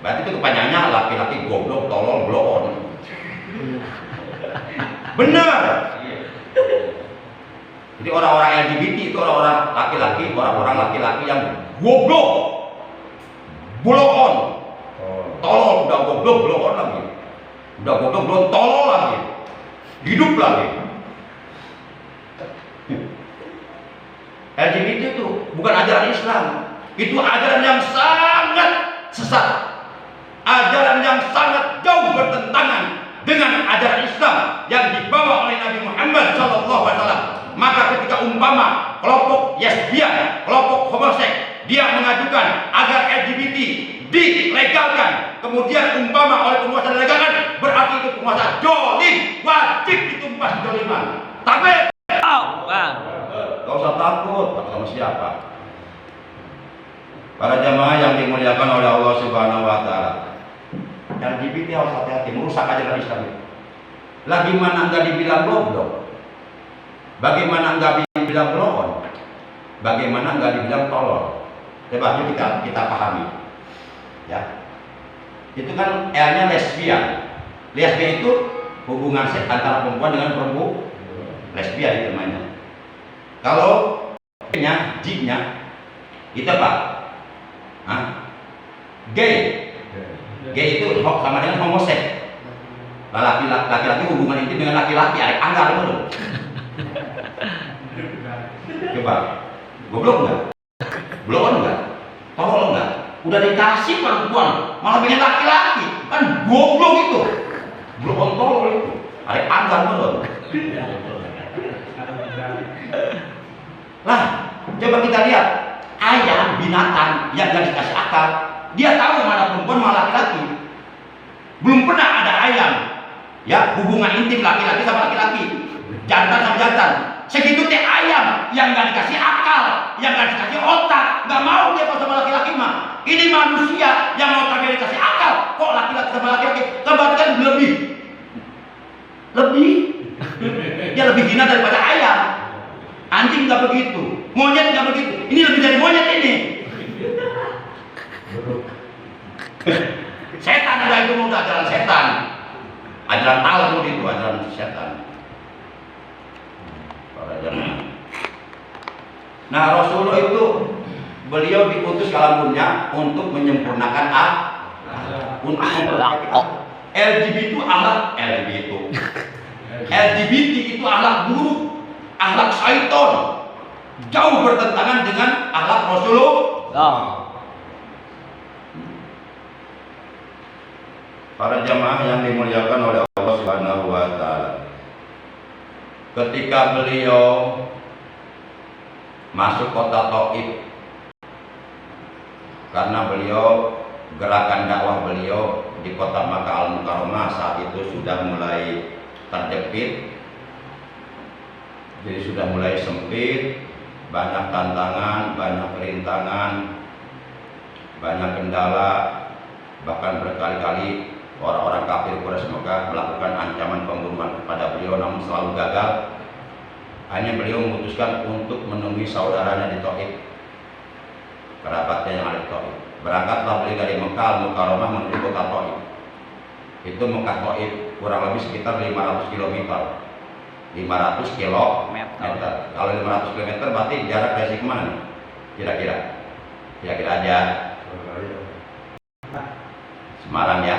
S2: berarti itu kepanjangannya laki-laki goblok, tolol, blow on. Benar. Jadi orang-orang LGBT itu orang-orang laki-laki, orang-orang laki-laki yang goblok, blow on, tolol, udah goblok, blow on lagi, udah goblok, belum tolol lagi, hidup lagi. LGBT itu bukan ajaran Islam, itu ajaran yang sangat sesat, ajaran yang sangat jauh bertentangan dengan ajaran Islam yang dibawa oleh Nabi Muhammad SAW. Maka ketika umpama kelompok lesbian, kelompok homoseks, dia mengajukan agar LGBT dilegalkan, kemudian umpama oleh penguasa dilegalkan, berarti itu penguasa jolim, wajib ditumpas joliman. Tapi gak usah takut, takut sama siapa? Para jamaah yang dimuliakan oleh Allah Subhanahu wa Ta'ala, LGBT harus hati-hati, merusak ajaran Islam. Lagi mana enggak dibilang goblok, bagaimana enggak dibilang blow on, bagaimana enggak dibilang tolol. Coba yuk kita pahami, ya. Itu kan L-nya lesbian. Lesbian itu hubungan seks antara perempuan dengan perempuan, lesbian itu namanya. Kalau G-nya, itu apa? Hah? Gay. Gay itu sama dengan homoseks. Laki-laki hubungan intim dengan laki-laki, ada anggar itu. Coba, goblok enggak? Blow on enggak? Tolol enggak? Udah dikasih perempuan, malah pengen laki-laki, kan goblok itu. Blow on tolol itu, ada anggar belum? Lah, coba kita lihat ayam, binatang yang gak dikasih akal, dia tahu mana perempuan mana laki-laki. Belum pernah ada ayam, ya, hubungan intim laki-laki sama laki-laki, jantan sama jantan. Segitu teh ayam yang gak dikasih akal, yang gak dikasih otak, gak mau dia kalau sama laki-laki mah. Ini manusia yang otaknya dikasih akal, kok laki-laki sama laki-laki, kan lebih, dia lebih hina daripada ayam. Anjing nggak begitu, monyet nggak begitu, ini lebih dari monyet ini. Setan ada itu, udah ajaran setan, ajaran Talmud itu ajaran setan. Nah, Rasulullah itu beliau diutus ke alam dunia untuk menyempurnakan untuk LGBT itu akhlak LGBT itu akhlak buruk, akhlak syaiton, jauh bertentangan dengan akhlak Rasulullah. Para jamaah yang dimuliakan oleh Allah Subhanahu wa Ta'ala, ketika beliau masuk kota Taif, karena beliau gerakan dakwah beliau di kota Makkah Al-Mukarramah saat itu sudah mulai terjepit, jadi sudah mulai sempit, banyak tantangan, banyak perintangan, banyak kendala, bahkan berkali-kali orang-orang kafir Quraisy Mekah melakukan ancaman pembunuhan kepada beliau, namun selalu gagal. Hanya beliau memutuskan untuk menemui saudaranya di Taif. kerabatnya yang ada di Taif. Berangkatlah beliau dari Mekah Al-Mukarramah menuju kota Taif. Itu Mekah Taif kurang lebih sekitar 500 km. 500 kilometer. Kalau 500 km berarti jarak dari sini kemana nih? Kira-kira aja. Semarang ya.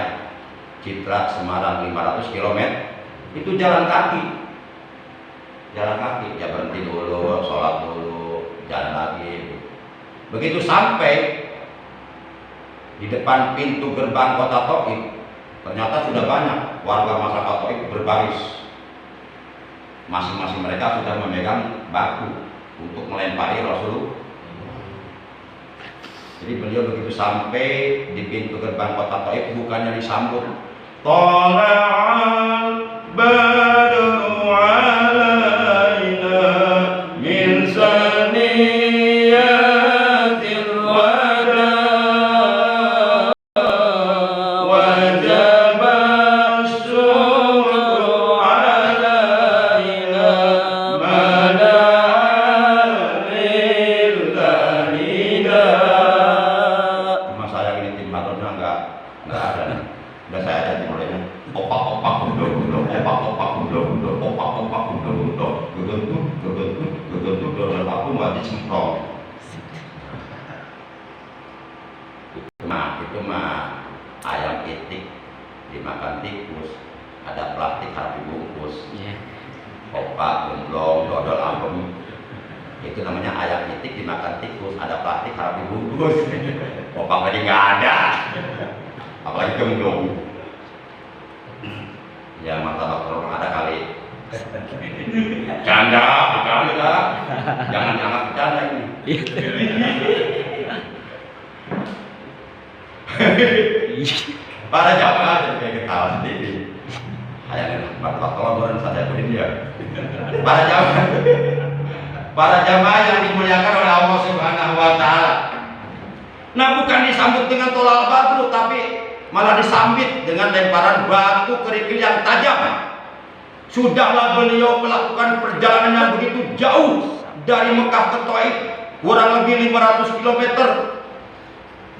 S2: Citra Semarang 500 km. Itu jalan kaki. Ya berhenti dulu, sholat dulu, jalan lagi. Begitu sampai di depan pintu gerbang kota Taif, ternyata sudah banyak warga masyarakat Taif berbaris. Masing-masing mereka sudah memegang batu untuk melempari Rasulullah. Jadi beliau begitu sampai di pintu gerbang kota Taif, bukannya disambut Tala'al badru alaina min saniyatil wada wajaba syukru alaina mada'al lillahina. Cuma saya ini tim maturnya enggak ada nih. Udah saya aja mulainya opak gegentuk aku mau disemprot. Itu mah ayam itik dimakan tikus, ada plastik harus dibungkus. Opak, gemblong, dodol ampem. Itu namanya ayam itik dimakan tikus, ada plastik harus dibungkus. Opak tadi nggak ada. Apalagi gemblong. Ya martabak telur ada kali. Bercanda. Jangan bercanda ini. Para jamaah jadi kayak ketawa sendiri. Ayah martabak telur saja pun dia. Para jamaah yang dimuliakan oleh Allah Subhanahu wa taala. Nah, bukan disambut dengan tolak badru, tapi malah disambit dengan lemparan batu kerikil yang tajam. Sudahlah beliau melakukan perjalanan yang begitu jauh dari Mekah ke Taif, kurang lebih 500 km,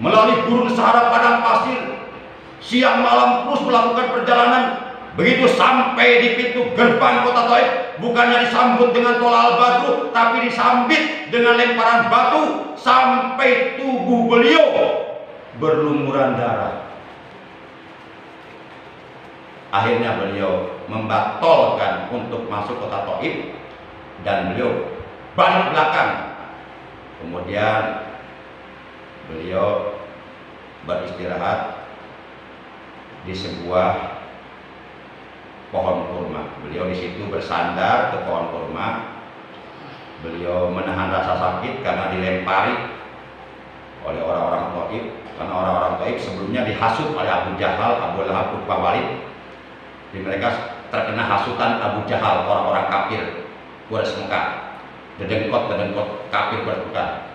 S2: melalui gurun Sahara padang pasir, siang malam terus melakukan perjalanan. Begitu sampai di pintu gerbang kota Taif, bukannya disambut dengan tolak badru, tapi disambit dengan lemparan batu sampai tubuh beliau berlumuran darah. Akhirnya beliau membatalkan untuk masuk kota Taif dan beliau balik belakang. Kemudian beliau beristirahat di sebuah pohon kurma. Beliau di situ bersandar ke pohon kurma. Beliau menahan rasa sakit karena dilempari oleh orang-orang Taif. Karena orang-orang Taif sebelumnya dihasut oleh Abu Jahal, Abu Lahab, Utbah, Walid. Jadi mereka terkena hasutan Abu Jahal, orang-orang kafir Quraisy Mekah, dedengkot kafir Quraisy Mekah.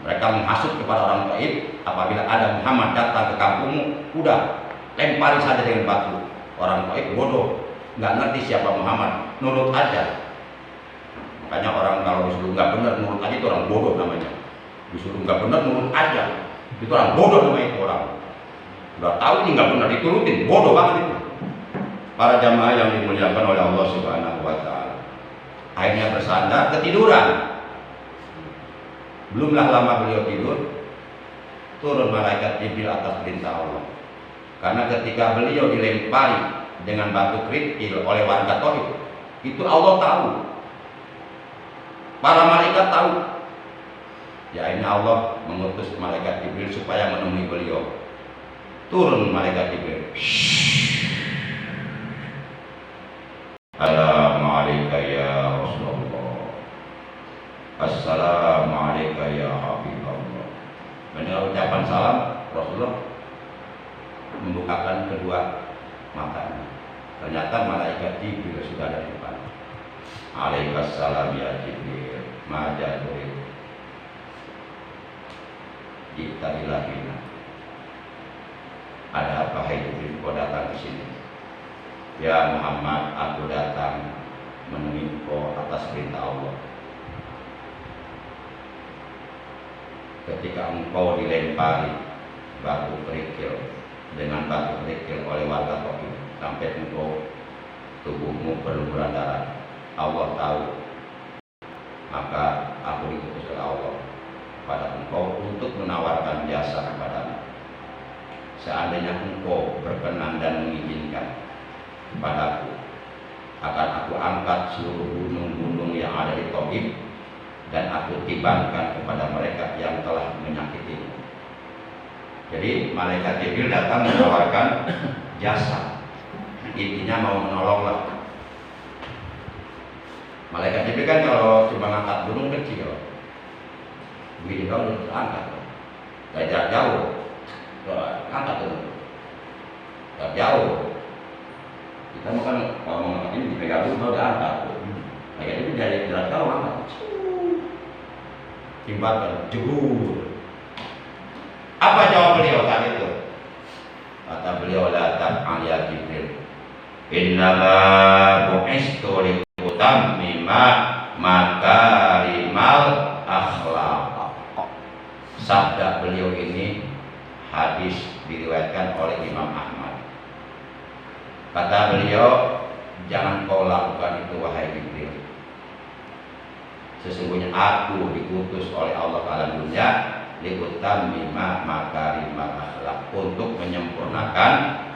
S2: Mereka menghasut kepada orang Taif, apabila ada Muhammad datang ke kampungmu, udah lempari saja dengan batu. Orang Taif bodoh, nggak ngerti siapa Muhammad, nurut aja. Makanya orang kalau disuruh nggak benar nurut aja itu orang bodoh namanya. Disuruh nggak benar nurut aja, itu orang bodoh namanya itu orang. Udah tahu ini nggak benar diturutin, bodoh banget itu. Para jamaah yang dimuliakan oleh Allah Subhanahu wa taala. Akhirnya bersandar, ketiduran. Belumlah lama beliau tidur, turun malaikat Jibril atas perintah Allah. Karena ketika beliau dilempari dengan batu kerikil oleh warga Taif, itu Allah tahu. Para malaikat tahu. Ya, akhirnya Allah mengutus malaikat Jibril supaya menemui beliau. Turun malaikat Jibril. Assalamualaikum ya Rasulullah. Assalamualaikum ya Habibullah. Mendengar ucapan salam, Rasulullah membukakan kedua matanya. Ternyata malaikat Jibril sudah ada di depan. Waalaikumsalam ya Jibril. Maja turid. Kita ilahina. Ada apa hai Jibril kau datang ke sini? Ya Muhammad, aku datang menemui kau atas perintah Allah. ketika engkau dilempari batu kerikil dengan batu kerikil oleh warga Taif sampai engkau tubuhmu berlumuran darah, Allah tahu, maka aku diutus oleh Allah pada engkau untuk menawarkan jasa kepadamu. Seandainya engkau berkenan dan mengizinkan kepadaku, akan aku angkat seluruh gunung-gunung yang ada di Taif dan aku tibankan kepada mereka yang telah menyakitimu. Jadi malaikat Jibril datang menawarkan jasa, intinya mau menolong lah. Malaikat Jibril kan kalau cuma ngangkat gunung kecil, begini doang udah angkat, gak jarak jauh, angkat tuh, gak jauh. Kita mau kan kalau mau ngangkat ini dipegang dulu udah angkat. Malaikat Jibril dari jarak jauh angkat, timbakan, jebur. Apa jawab beliau saat itu? Kata beliau, la taf'al ya Jibril, innama bu'istu liutammima makarimal akhlaq. Sabda beliau ini hadis diriwayatkan oleh Imam Ahmad. Kata beliau, jangan kau lakukan itu wahai Jibril. Sesungguhnya aku diutus oleh Allah ke alam dunia liutammima makarimal akhlaq, untuk menyempurnakan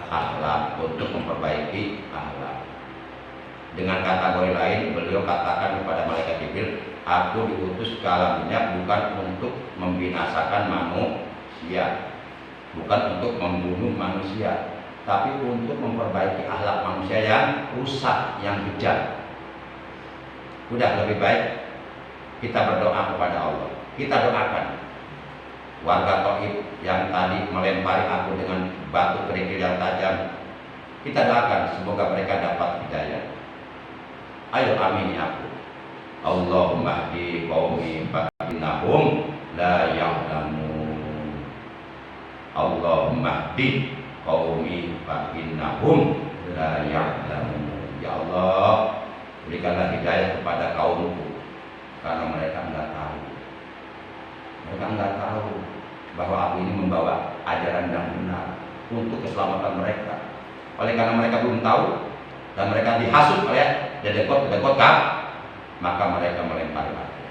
S2: akhlak, untuk memperbaiki akhlak. Dengan kategori lain, beliau katakan kepada malaikat Jibril, aku diutus ke alam dunia bukan untuk membinasakan manusia, bukan untuk membunuh manusia, tapi untuk memperbaiki akhlak manusia yang rusak, yang bejat. Udah, lebih baik kita berdoa kepada Allah. Kita doakan warga Taif yang tadi melempari aku dengan batu kerikil yang tajam, kita doakan semoga mereka dapat hidayah. Ayo amini aku. Allahumma hdi qaumi fa innahum la ya'lamun. Allahumma hdi qaumi fa innahum la ya'lamun. Ya Allah, berikanlah hidayah kepada kaumku karena mereka enggak tahu. Mereka enggak tahu bahwa aku ini membawa ajaran yang benar untuk keselamatan mereka. Oleh karena mereka belum tahu dan mereka dihasut oleh dedekot kap, maka mereka melempari aku.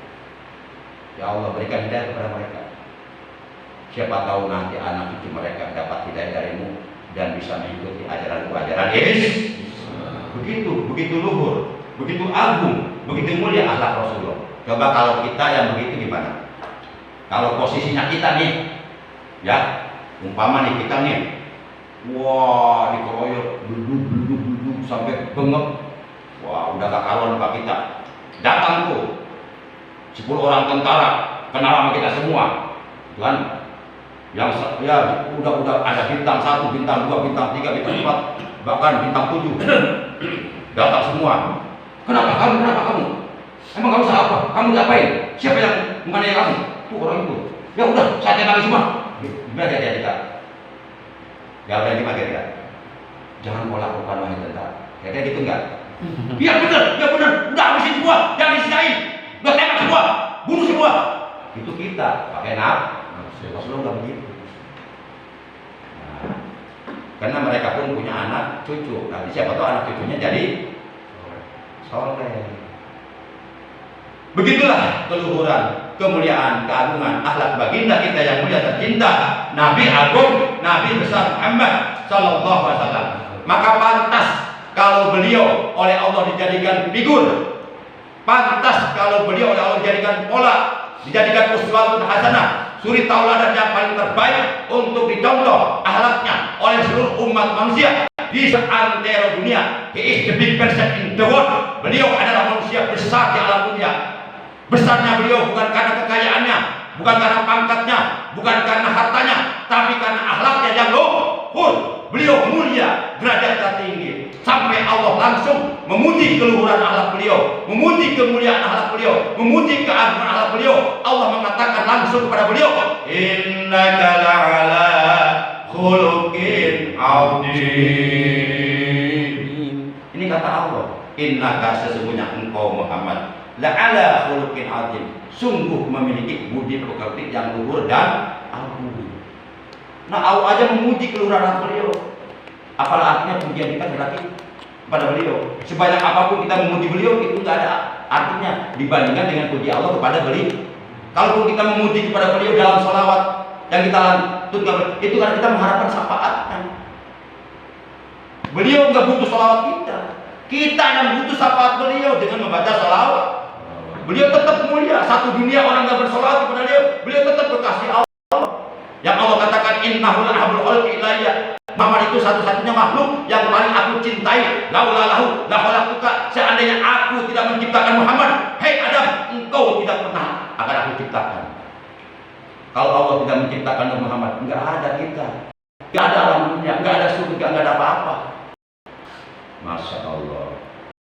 S2: Ya Allah, berikan hidayah kepada mereka. Siapa tahu nanti anak cucu mereka dapat hidayah darimu dan bisa mengikuti ajaran begitu luhur, begitu agung, begitu mulia akhlak Rasulullah. Coba kalau kita yang begitu gimana? Kalau posisinya kita nih, ya, umpama nih kita nih, wah dikeroyok, duduk sampai bengek, wah udah gak karuan pak kita. Datang tuh 10 orang tentara, kenal sama kita semua, kan? Yang ya udah ada bintang 1, bintang 2, bintang 3, bintang 4, bahkan bintang 7. Datang semua. Kenapa kamu? Emang kamu salah apa? Kamu ngapain? Siapa yang menganiaya kamu? Tuh orang itu. Ya udah, saatnya kami semua. Gimana dia kita? Jawabannya gimana dia? Jangan kau lakukan wahai tentara. Kayak gitu enggak? Iya benar. Udah habisin semua, jangan disisain. Udah tembak semua, bunuh semua. Itu kita pakai nafsu. Rasulullah enggak begitu. Nah, karena mereka pun punya anak cucu. Nanti siapa tahu anak cucunya jadi soleh. Begitulah keluhuran, kemuliaan, keagungan akhlak baginda kita yang mulia tercinta, Nabi Agung, Nabi besar Muhammad sallallahu alaihi wasallam. Maka pantas kalau beliau oleh Allah dijadikan figur, pantas kalau beliau oleh Allah dijadikan pola, dijadikan uswatun hasanah, suri tauladan yang paling terbaik untuk dicontoh akhlaknya oleh seluruh umat manusia di seantero dunia. He is the big person in the world. Beliau adalah manusia besar di alam dunia. Besarnya beliau bukan karena kekayaannya, bukan karena pangkatnya, bukan karena hartanya, tapi karena akhlaknya yang luhur. Beliau mulia, derajat tertinggi, sampai Allah langsung memuji keluhuran akhlak beliau, memuji kemuliaan akhlak beliau, memuji keagungan akhlak beliau. Allah mengatakan langsung kepada beliau, innaka la'ala khuluqin adzim. Ini kata Allah, innaka, sesungguhnya engkau Muhammad la'ala khuluqin azim. Sungguh memiliki budi pekerti yang luhur dan agung. Nah, Allah aja memuji kelurahan beliau. Apalah artinya pujian kita berarti pada beliau. Sebanyak apapun kita memuji beliau, itu nggak ada artinya dibandingkan dengan puji Allah kepada beliau. Kalaupun kita memuji kepada beliau dalam sholawat yang kita lanjutkan, itu karena kita mengharapkan syafaatnya. Beliau nggak butuh sholawat kita. Kita yang butuh syafaat beliau dengan membaca sholawat. Beliau tetap mulia. Satu dunia orang nggak bersolawat kepada beliau, beliau tetap berkasih Allah. Yang Allah katakan innahu la'abul khalqi ilayya. Muhammad itu satu-satunya makhluk yang paling aku cintai. Laula lahu la khalaqtuka. Seandainya aku tidak menciptakan Muhammad, hei Adam, engkau tidak pernah akan aku ciptakan. Kalau Allah tidak menciptakan Muhammad, enggak ada kita. Enggak ada alam dunia, enggak ada surga, enggak ada apa-apa. Masya Allah.